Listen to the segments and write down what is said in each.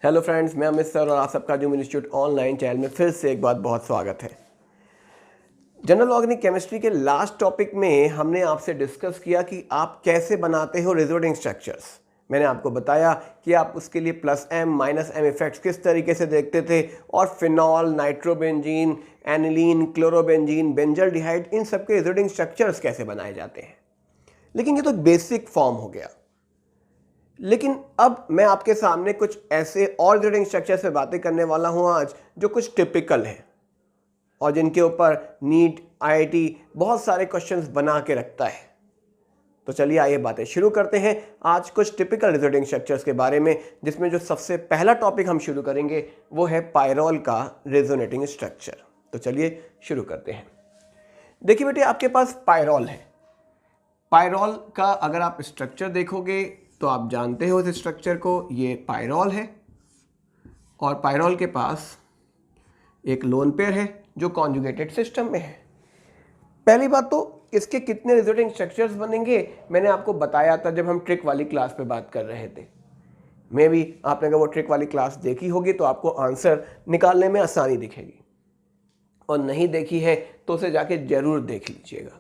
Hello friends, मैं Amit sir और आप सबका जूम इंस्टीट्यूट ऑनलाइन चैनल में फिर से एक बार बहुत स्वागत है। जनरल ऑर्गेनिक केमिस्ट्री के लास्ट टॉपिक में हमने आपसे डिस्कस किया कि आप कैसे बनाते हो रिजोनेटिंग स्ट्रक्चर्स। मैंने आपको बताया कि आप उसके लिए plus M minus M effects किस तरीके से देखते थे और phenol, nitrobenzene, aniline, chlorobenzene, benzaldehyde, इन सब के रिजोनेटिंग स्ट्रक्चर्स कैसे बनाए जाते हैं। लेकिन ये तो बेसिक फॉर्म हो गया। लेकिन अब मैं आपके सामने कुछ ऐसे और रिजोनेटिंग स्ट्रक्चर से बातें करने वाला हूं आज जो कुछ टिपिकल हैं और जिनके ऊपर नीट, आईआईटी बहुत सारे क्वेश्चंस बना के रखता है। तो चलिए आइए बातें शुरू करते हैं आज कुछ टिपिकल रिजोनेटिंग स्ट्रक्चर्स के बारे में, जिसमें जो सबसे पहला टॉपिक हम शुरू करेंगे वो है पायरोल का रिजोनेटिंग स्ट्रक्चर। तो चलिए शुरू करते हैं। देखिए बेटे, आपके पास पायरोल है। पायरोल का अगर आप स्ट्रक्चर देखोगे तो आप जानते हो इस स्ट्रक्चर को, ये पायरोल है और पायरोल के पास एक लोन पेयर है जो कॉन्जुगेटेड सिस्टम में है। पहली बात तो इसके कितने रिजोनेटिंग स्ट्रक्चर्स बनेंगे मैंने आपको बताया था जब हम ट्रिक वाली क्लास पे बात कर रहे थे। मे भी आपने अगर वो ट्रिक वाली क्लास देखी होगी तो आपको आंसर निकालने में आसानी दिखेगी, और नहीं देखी है तो उसे जाके जरूर देख लीजिएगा।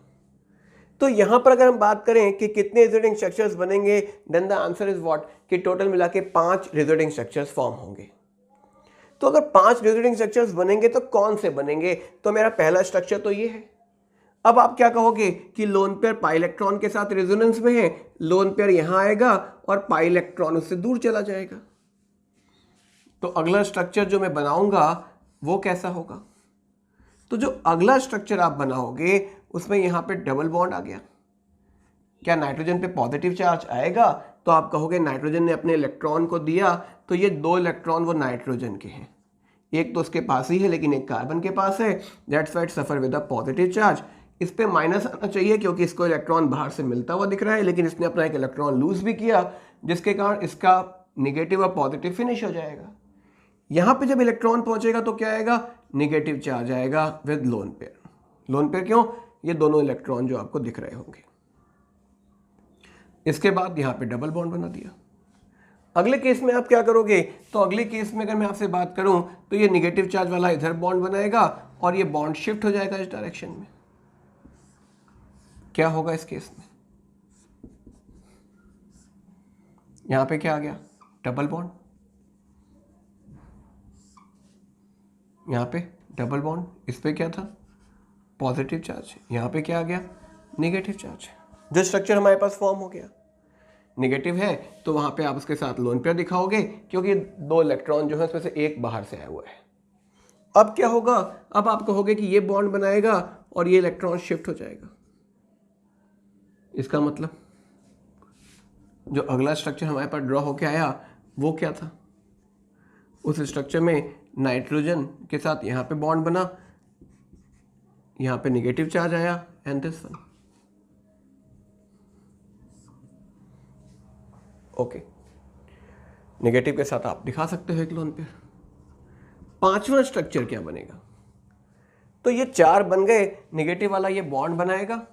तो यहां पर अगर हम बात करें कि कितने रिजोनेटिंग स्ट्रक्चर्स बनेंगे, then the answer is what कि टोटल मिला के 5 रिजोनेटिंग स्ट्रक्चर्स फॉर्म होंगे। तो अगर 5 रिजोनेटिंग स्ट्रक्चर्स बनेंगे तो कौन से बनेंगे? तो मेरा पहला स्ट्रक्चर तो ये है। अब आप क्या कहोगे कि लोन पेयर पाई इलेक्ट्रॉन के साथ रेजोनेंस में है, लोन पेयर यहां आएगा और पाई इलेक्ट्रॉन उससे दूर चला जाएगा। तो अगला स्ट्रक्चर जो मैं बनाऊंगा वो कैसा होगा? तो जो अगला स्ट्रक्चर आप बनाओगे उसमें यहां पे डबल बॉन्ड आ गया। क्या नाइट्रोजन पे पॉजिटिव चार्ज आएगा? तो आप कहोगे नाइट्रोजन ने अपने इलेक्ट्रॉन को दिया, तो ये 2 इलेक्ट्रॉन वो नाइट्रोजन के हैं। एक तो उसके पास ही है लेकिन एक कार्बन के पास है, that's why it suffer with a positive charge. इस पे माइनस आना चाहिए क्योंकि इसको इलेक्ट्रॉन बाहर से मिलता हुआ दिख रहा है, लेकिन इसने अपना एक इलेक्ट्रॉन लूज भी किया, जिसके कारण इसका निगेटिव और पॉजिटिव फिनिश हो जाएगा। यहां पे जब इलेक्ट्रॉन पहुंचेगा तो क्या आएगा? निगेटिव चार्ज आएगा with lone pair. Lone pair क्यों? ये दोनों इलेक्ट्रॉन जो आपको दिख रहे होंगे। इसके बाद यहां पे डबल बॉन्ड बना दिया। अगले केस में आप क्या करोगे? तो अगले केस में अगर मैं आपसे बात करूं तो ये निगेटिव चार्ज वाला इधर बॉन्ड बनाएगा और ये बॉन्ड शिफ्ट हो जाएगा इस डायरेक्शन में। क्या होगा इस केस में? यहां पे क्या आ गया? Double bond. यहां पे डबल बॉन्ड, इस पे क्या था? Positive charge. यहां पे क्या आ गया? Negative charge. जो स्ट्रक्चर हमारे पास फॉर्म हो गया, निगेटिव है तो वहां पे आप उसके साथ लोन पेयर दिखाओगे क्योंकि 2 इलेक्ट्रॉन जो है उसमें से एक बाहर से आया हुआ है। अब क्या होगा? अब आप कहोगे कि ये बॉन्ड बनाएगा और ये इलेक्ट्रॉन शिफ्ट हो जाएगा। इसका मतलब जो अगला स्ट्रक्चर हमारे पास ड्रॉ होके आया वो क्या था? उस स्ट्रक्चर में नाइट्रोजन के साथ यहां पे बॉन्ड बना, यहां पे निगेटिव चार्ज आया and this one. Okay, negative के साथ आप दिखा सकते हो एक लोन पेयर। 5वां स्ट्रक्चर क्या बनेगा? तो ये 4 बन गए, नेगेटिव वाला ये बॉन्ड बनाएगा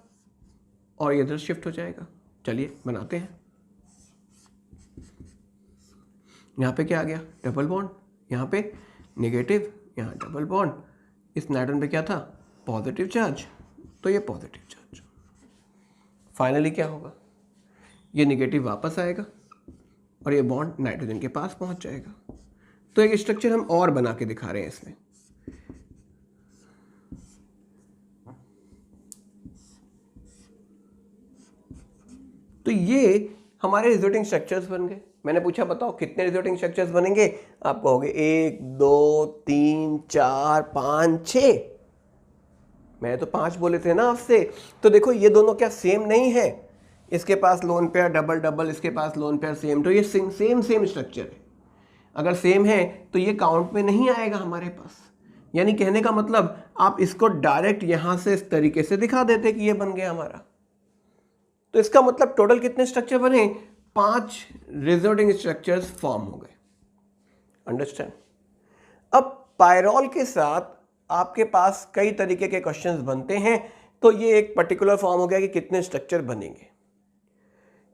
और ये इधर शिफ्ट हो जाएगा। चलिए बनाते हैं। यहां पे क्या आ गया? Double bond. यहां पे निगेटिव, यहां डबल बॉन्ड। इस नाइट्रोजन पे क्या था? पॉजिटिव चार्ज, तो ये पॉजिटिव चार्ज। फाइनली क्या होगा? ये निगेटिव वापस आएगा और ये बॉन्ड नाइट्रोजन के पास पहुंच जाएगा। तो एक स्ट्रक्चर हम और बना के दिखा रहे हैं इसमें। तो ये हमारे रिजोनेटिंग स्ट्रक्चर्स बन गए। मैंने पूछा बताओ कितने रिजोनेटिंग स्ट्रक्चर्स बनेंगे? आप कहोगे 1 2 3 4 5 6। मैंने तो 5 बोले थे ना आपसे। तो देखो ये दोनों क्या सेम नहीं है? इसके पास लोन पेयर डबल डबल, इसके पास लोन पेयर सेम, तो ये सेम स्ट्रक्चर है। अगर सेम है तो ये काउंट में नहीं आएगा हमारे पास। यानी कहने का मतलब आप इसको डायरेक्ट यहां से इस तरीके से दिखा देते कि ये बन गया हमारा। तो इसका मतलब टोटल कितने स्ट्रक्चर बने? 5 रिजोनेटिंग स्ट्रक्चर्स फॉर्म हो गए। अंडरस्टैंड? अब पायरोल के साथ आपके पास कई तरीके के क्वेश्चंस बनते हैं, तो ये एक पर्टिकुलर फॉर्म हो गया कि कितने स्ट्रक्चर बनेंगे।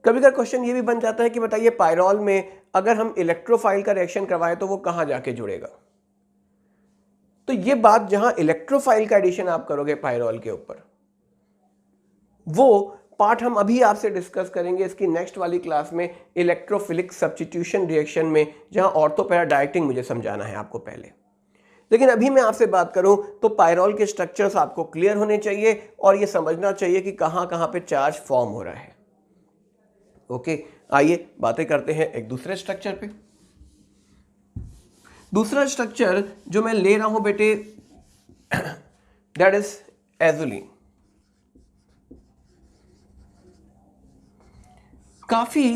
कभी कभी क्वेश्चन ये भी बन जाता है कि बताइए पायरॉल में अगर हम इलेक्ट्रोफाइल का रिएक्शन करवाएं तो वो कहां जाके जुड़ेगा। तो ये बात जहां इलेक्ट्रोफाइल का एडिशन आप करोगे पायरॉल के ऊपर, वो पार्ट हम अभी आपसे डिस्कस करेंगे इसकी नेक्स्ट वाली क्लास में, इलेक्ट्रोफिलिक सब्स्टिट्यूशन रिएक्शन में, जहां ऑर्थो पैरा डायरेक्टिंग मुझे समझाना है आपको पहले। लेकिन अभी मैं आपसे बात करूं तो पायरॉल के स्ट्रक्चर्स आपको क्लियर होने चाहिए और ये समझना चाहिए कि कहां कहां पे चार्ज फॉर्म हो रहा है। ओके, आइए बातें करते हैं एक दूसरे स्ट्रक्चर पे। दूसरा स्ट्रक्चर जो मैं ले रहा हूं बेटे, दैट इज एजुलिन। काफी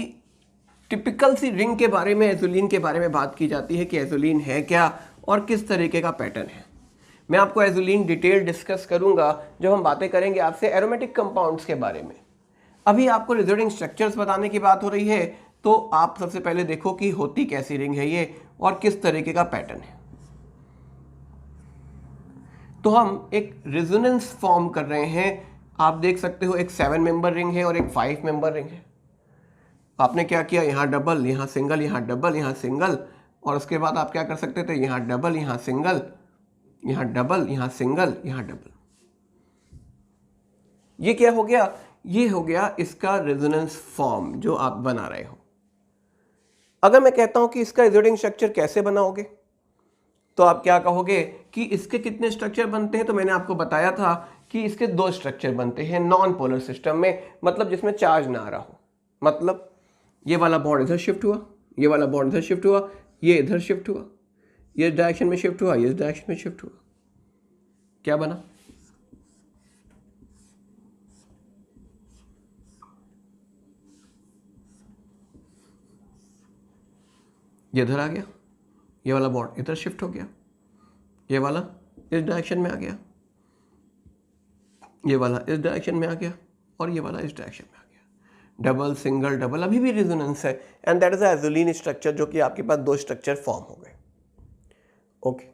टिपिकल सी रिंग के बारे में, एजुलिन के बारे में बात की जाती है कि एजुलिन है क्या और किस तरीके का पैटर्न है। मैं आपको एजुलिन डिटेल डिस्कस करूंगा जब हम बातें करेंगे आपसे एरोमेटिक कंपाउंड्स के बारे में। अभी आपको रिजल्टिंग स्ट्रक्चर्स बताने की बात हो रही है, तो आप सबसे पहले देखो कि होती कैसी रिंग है ये और किस तरीके का पैटर्न है। तो हम एक रेजोनेंस फॉर्म कर रहे हैं। आप देख सकते हो एक 7 मेंबर रिंग है और एक 5 मेंबर रिंग है। आपने क्या किया, यहाँ डबल, यहाँ सिंगल, यहाँ डबल, यहाँ सिंगल, और उसके बाद आप क्या कर सकते थे, यहाँ डबल, यहाँ सिंगल, यहाँ डबल, यहाँ सिंगल, यहाँ डबल। ये क्या हो गया, ये हो गया इसका रेजोनेंस फॉर्म जो आप बना रहे हो। अगर मैं कहता हूं कि इसका रिजल्टिंग स्ट्रक्चर कैसे बनाओगे, तो आप क्या कहोगे कि इसके कितने स्ट्रक्चर बनते हैं। तो मैंने आपको बताया था कि इसके 2 स्ट्रक्चर बनते हैं नॉन पोलर सिस्टम में, मतलब जिसमें चार्ज ना आ रहा हो। मतलब ये वाला बॉन्ड इधर शिफ्ट हुआ, ये वाला बॉन्ड इधर शिफ्ट हुआ, ये इधर शिफ्ट हुआ, ये इस डायरेक्शन में शिफ्ट हुआ, ये इस डायरेक्शन में शिफ्ट हुआ। क्या बना, ये इधर आ गया, ये वाला बॉन्ड इधर शिफ्ट हो गया, ये वाला इस डायरेक्शन में आ गया, ये वाला इस डायरेक्शन में आ गया, और ये वाला इस डायरेक्शन में आ गया। डबल सिंगल डबल, अभी भी रेजोनेंस है, and that is a azulene structure, जो कि आपके पास 2 स्ट्रक्चर फॉर्म हो गए। ओके,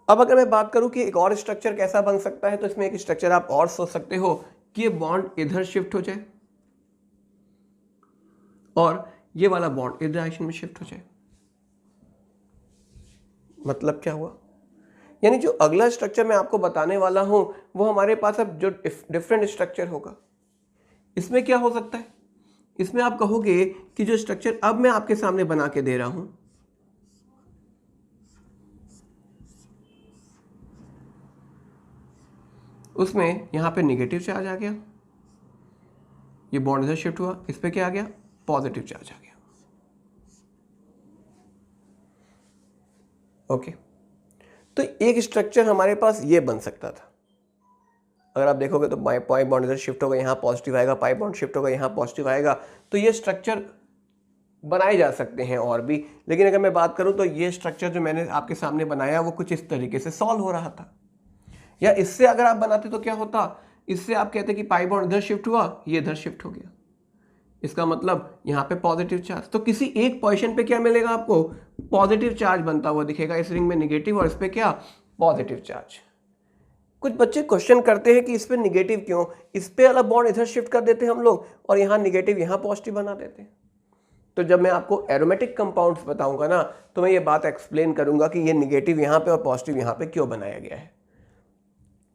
अब अगर मैं बात करूं कि एक और स्ट्रक्चर कैसा बन सकता है, तो इसमें एक स्ट्रक्चर आप और सोच सकते हो कि ये बॉन्ड इधर शिफ्ट हो जाए और ये वाला बॉन्ड इस डायरेक्शन में शिफ्ट हो जाए। मतलब क्या हुआ, यानी जो अगला स्ट्रक्चर मैं आपको बताने वाला हूं वो हमारे पास अब जो डिफरेंट स्ट्रक्चर होगा, इसमें क्या हो सकता है, इसमें आप कहोगे कि जो स्ट्रक्चर अब मैं आपके सामने बना के दे रहा हूं, उसमें यहां पे नेगेटिव चार्ज आ गया, ये बॉन्ड इधर शिफ्ट हुआ, इस पे क्या आ गया, पॉजिटिव चार्ज आ गया। ओके, तो एक स्ट्रक्चर हमारे पास ये बन सकता था। अगर आप देखोगे तो पाई बॉन्ड इधर शिफ्ट होगा, यहाँ पॉजिटिव आएगा, पाई बॉन्ड शिफ्ट होगा, यहाँ पॉजिटिव आएगा। तो ये स्ट्रक्चर बनाए जा सकते हैं और भी, लेकिन अगर मैं बात करूं तो ये स्ट्रक्चर जो मैंने आपके सामने बनाया वो कुछ इस तरीके से सॉल्व हो रहा था। या इससे अगर आप बनाते तो क्या होता, इससे आप कहते कि पाई बॉन्ड इधर शिफ्ट हुआ, ये इधर शिफ्ट हो गया, इसका मतलब यहाँ पे पॉजिटिव चार्ज। तो किसी एक पोजीशन पे क्या मिलेगा आपको, पॉजिटिव चार्ज बनता हुआ दिखेगा, इस रिंग में नेगेटिव और इस पे क्या, पॉजिटिव चार्ज। कुछ बच्चे क्वेश्चन करते हैं कि इस पे नेगेटिव क्यों, इस पे वाला बॉन्ड इधर शिफ्ट कर देते हैं हम लोग और यहाँ नेगेटिव यहाँ पॉजिटिव बना देते हैं। तो जब मैं आपको एरोमेटिक कंपाउंड्स बताऊंगा ना, तो मैं ये बात एक्सप्लेन करूंगा कि ये नेगेटिव यहाँ पे और पॉजिटिव यहाँ पे क्यों बनाया गया है।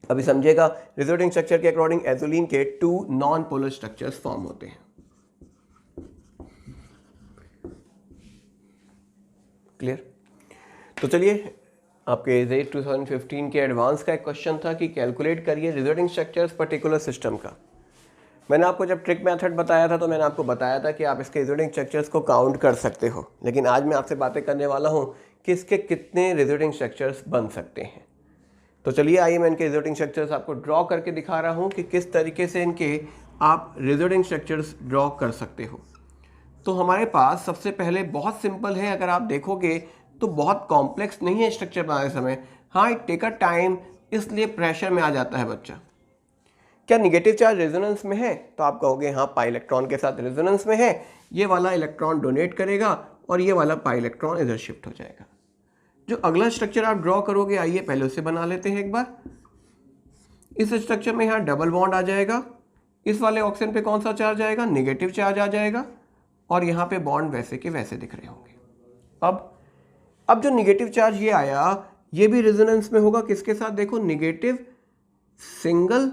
अभी समझिएगा, रिजल्टिंग स्ट्रक्चर के अकॉर्डिंग एजुलिन के 2 नॉन पोलर स्ट्रक्चर्स फॉर्म होते हैं। क्लियर? तो चलिए, आपके जेट 2015 के एडवांस का एक क्वेश्चन था कि कैलकुलेट करिए रिजल्टिंग स्ट्रक्चर्स पर्टिकुलर सिस्टम का। मैंने आपको जब ट्रिक मेथड बताया था तो मैंने आपको बताया था कि आप इसके रिजल्टिंग स्ट्रक्चर्स को काउंट कर सकते हो, लेकिन आज मैं आपसे बातें करने वाला हूं कि इसके कितने रिजल्टिंग स्ट्रक्चर्स बन सकते हैं। तो चलिए आइए मैं इनके रिजल्टिंग स्ट्रक्चर्स आपको ड्रॉ करके दिखा रहा हूं कि किस तरीके से इनके आप रिजल्टिंग स्ट्रक्चर्स ड्रॉ कर सकते हो। तो हमारे पास सबसे पहले बहुत सिंपल है, अगर आप देखोगे तो बहुत कॉम्प्लेक्स नहीं है स्ट्रक्चर बनाने समय। हाँ, इट टेक अ टाइम, इसलिए प्रेशर में आ जाता है बच्चा। क्या नेगेटिव चार्ज रेजोनेंस में है, तो आप कहोगे हाँ पाई इलेक्ट्रॉन के साथ रेजोनेंस में है, ये वाला इलेक्ट्रॉन डोनेट करेगा और ये वाला पाई इलेक्ट्रॉन इधर शिफ्ट हो जाएगा। जो अगला स्ट्रक्चर आप ड्रॉ करोगे, आइए पहले उसे बना लेते हैं एक बार। इस स्ट्रक्चर में यहाँ डबल बॉन्ड आ जाएगा, इस वाले ऑक्सीजन पे कौन सा चार्ज आएगा, नेगेटिव चार्ज आ जाएगा, और यहाँ पे बॉन्ड वैसे के वैसे दिख रहे होंगे। अब जो नेगेटिव चार्ज ये आया, ये भी रेजोनेंस में होगा किसके साथ, देखो negative single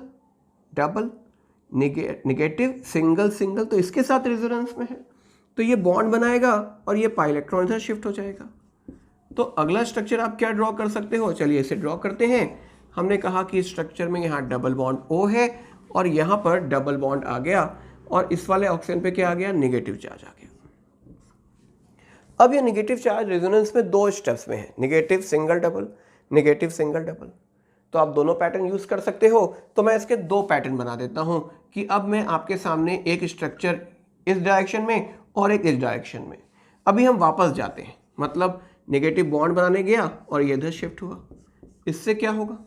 double, negative single single, तो इसके साथ रेजोनेंस में है, तो ये बॉन्ड बनाएगा और ये पाई इलेक्ट्रॉन इधर शिफ्ट हो जाएगा। तो अगला स्ट्रक्चर आप क्या ड्रॉ कर सकते हो, चलिए इसे ड्रॉ करते हैं। हमने कहा कि स्ट्रक्चर में यहाँ डबल बॉन्ड O है और यहाँ पर डबल बॉन्ड आ गया, और इस वाले ऑक्सीजन पे क्या आ गया, नेगेटिव चार्ज आ गया। अब ये नेगेटिव चार्ज रेजोनेंस में 2 स्टेप्स में है, negative single double, negative single double. तो आप दोनों पैटर्न यूज कर सकते हो। तो मैं इसके 2 पैटर्न बना देता हूं कि अब मैं आपके सामने एक स्ट्रक्चर इस डायरेक्शन में और एक इस डायरेक्शन में। अभी हम वापस जाते हैं, मतलब नेगेटिव बॉन्ड बनाने गया और ये इधर शिफ्ट हुआ। इससे क्या होगा,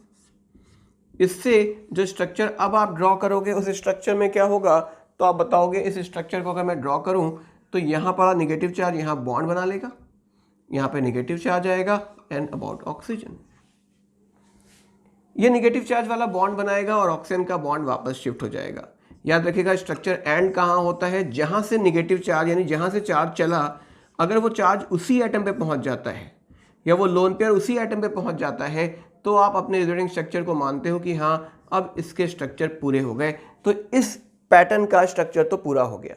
इससे जो स्ट्रक्चर अब आप ड्रॉ करोगे उस स्ट्रक्चर में क्या होगा, तो आप बताओगे इस स्ट्रक्चर को अगर मैं ड्रॉ करूं तो यहाँ पर नेगेटिव चार्ज यहाँ बॉन्ड बना लेगा, यहाँ पे नेगेटिव चार्ज आएगा एंड अबाउट ऑक्सीजन। ये नेगेटिव चार्ज वाला बॉन्ड बनाएगा और ऑक्सीजन का बॉन्ड वापस शिफ्ट हो जाएगा। याद रखिएगा स्ट्रक्चर एंड कहाँ होता है, जहाँ से नेगेटिव चार्ज यानी जहाँ से चार्ज चला, अगर वो चार्ज उसी एटम पे पहुँच जाता है या वो लोन पेयर उसी एटम पे पहुँच जाता है, तो आप अपने रिजल्टिंग स्ट्रक्चर को मानते हो कि हाँ अब इसके स्ट्रक्चर पूरे हो गए। तो इस पैटर्न का स्ट्रक्चर तो पूरा हो गया।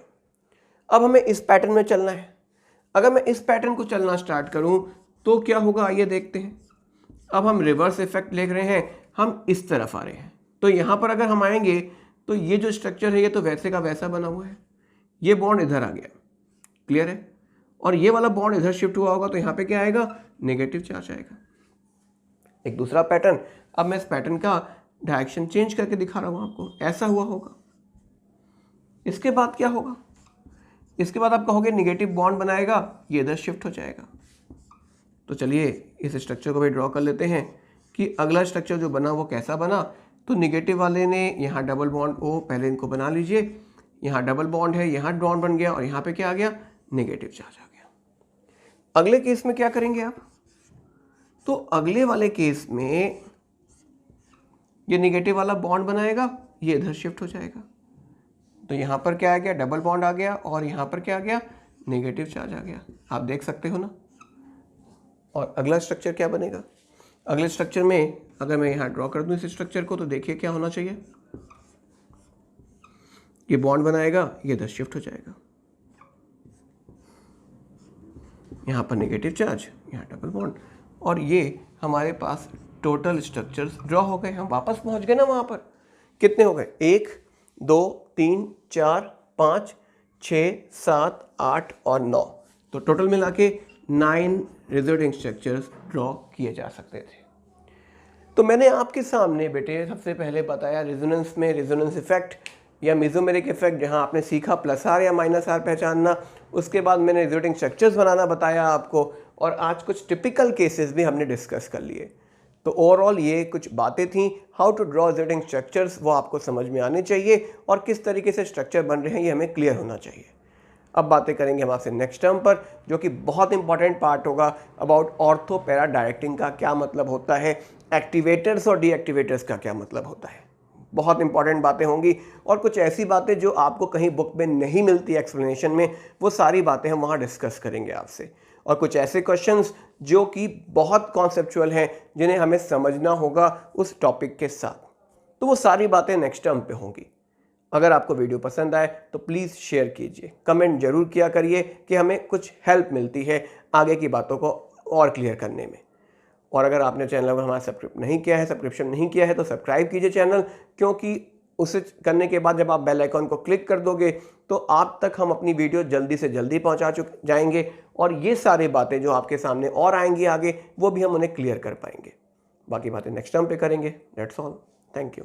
अब हमें इस पैटर्न में चलना है। अगर मैं इस पैटर्न को चलना स्टार्ट करूं तो क्या होगा, आइए देखते हैं। अब हम रिवर्स इफेक्ट देख रहे हैं, हम इस तरफ आ रहे हैं। तो यहाँ पर अगर हम आएंगे तो ये जो स्ट्रक्चर है ये तो वैसे का वैसा बना हुआ है, ये बॉन्ड इधर आ गया, क्लियर है, और ये वाला बॉन्ड इधर शिफ्ट हुआ होगा, तो यहाँ पे क्या आएगा, नेगेटिव चार्ज आएगा। एक दूसरा पैटर्न, अब मैं इस पैटर्न का डायरेक्शन चेंज करके दिखा रहा हूँ आपको, ऐसा हुआ होगा। इसके बाद क्या होगा, इसके बाद आप कहोगे नेगेटिव बॉन्ड बनाएगा, ये इधर शिफ्ट हो जाएगा। तो चलिए इस स्ट्रक्चर को भी ड्रॉ कर लेते हैं कि अगला स्ट्रक्चर जो बना वो कैसा बना। तो नेगेटिव वाले ने यहाँ डबल बॉन्ड O, पहले इनको बना लीजिए, यहाँ डबल बॉन्ड है, यहाँ बॉन्ड बन गया और यहाँ पे क्या आ गया, नेगेटिव चार्ज आ गया। अगले केस में क्या करेंगे आप, तो अगले वाले केस में ये नेगेटिव वाला बॉन्ड बनाएगा, ये इधर शिफ्ट हो जाएगा। तो यहाँ पर क्या आ गया, डबल बॉन्ड आ गया, और यहाँ पर क्या आ गया, नेगेटिव चार्ज आ गया। आप देख सकते हो ना। और अगला स्ट्रक्चर क्या बनेगा, अगले स्ट्रक्चर में अगर मैं यहाँ ड्रॉ कर दूँ इस स्ट्रक्चर को, तो देखिए क्या होना चाहिए, ये बॉन्ड बनाएगा, ये इधर शिफ्ट हो जाएगा, यहाँ पर नेगेटिव चार्ज, यहाँ डबल बॉन्ड, और ये हमारे पास टोटल स्ट्रक्चर्स ड्रॉ हो गए। हम वापस पहुँच गए ना वहाँ पर। कितने हो गए, 1 2 3 4 5 6 7 8 और 9, तो टोटल मिला के 9 रिजल्टिंग स्ट्रक्चर्स ड्रॉ किए जा सकते थे। तो मैंने आपके सामने बेटे सबसे पहले बताया रेजोनेंस में रेजोनेंस इफेक्ट या मेसोमेरिक इफेक्ट, जहां आपने सीखा प्लस आर या माइनस आर पहचानना। उसके बाद मैंने रिजल्टिंग स्ट्रक्चर्स बनाना बताया आपको, और आज कुछ टिपिकल केसेस भी हमने डिस्कस कर लिए। तो ओवरऑल ये कुछ बातें थी, how to draw resulting structures, वो आपको समझ में आने चाहिए, और किस तरीके से स्ट्रक्चर बन रहे हैं ये हमें क्लियर होना चाहिए। अब बातें करेंगे हम आपसे नेक्स्ट टर्म पर, जो कि बहुत इंपॉर्टेंट पार्ट होगा, अबाउट ऑर्थो पैरा डायरेक्टिंग का क्या मतलब होता है, एक्टिवेटर्स और डीएक्टिवेटर्स का क्या मतलब होता है। बहुत इंपॉर्टेंट बातें होंगी, और कुछ ऐसी बातें जो आपको कहीं बुक में नहीं मिलती एक्सप्लेनेशन में, वो सारी बातें हम वहाँ डिस्कस करेंगे आपसे। और कुछ ऐसे क्वेश्चंस जो कि बहुत कॉन्सेप्चुअल हैं, जिन्हें हमें समझना होगा उस टॉपिक के साथ। तो वो सारी बातें नेक्स्ट टर्म पे होंगी। अगर आपको वीडियो पसंद आए तो प्लीज़ शेयर कीजिए, कमेंट जरूर किया करिए कि हमें कुछ हेल्प मिलती है आगे की बातों को और क्लियर करने में। और अगर आपने चैनल पर हमारा सब्सक्रिप्शन नहीं किया है तो सब्सक्राइब कीजिए चैनल, क्योंकि उसे करने के बाद जब आप बेल आइकॉन को क्लिक कर दोगे तो आप तक हम अपनी वीडियो जल्दी से जल्दी पहुंचा जाएंगे, और ये सारी बातें जो आपके सामने और आएंगी आगे, वो भी हम उन्हें क्लियर कर पाएंगे। बाकी बातें नेक्स्ट टाइम पे करेंगे। That's all, thank you.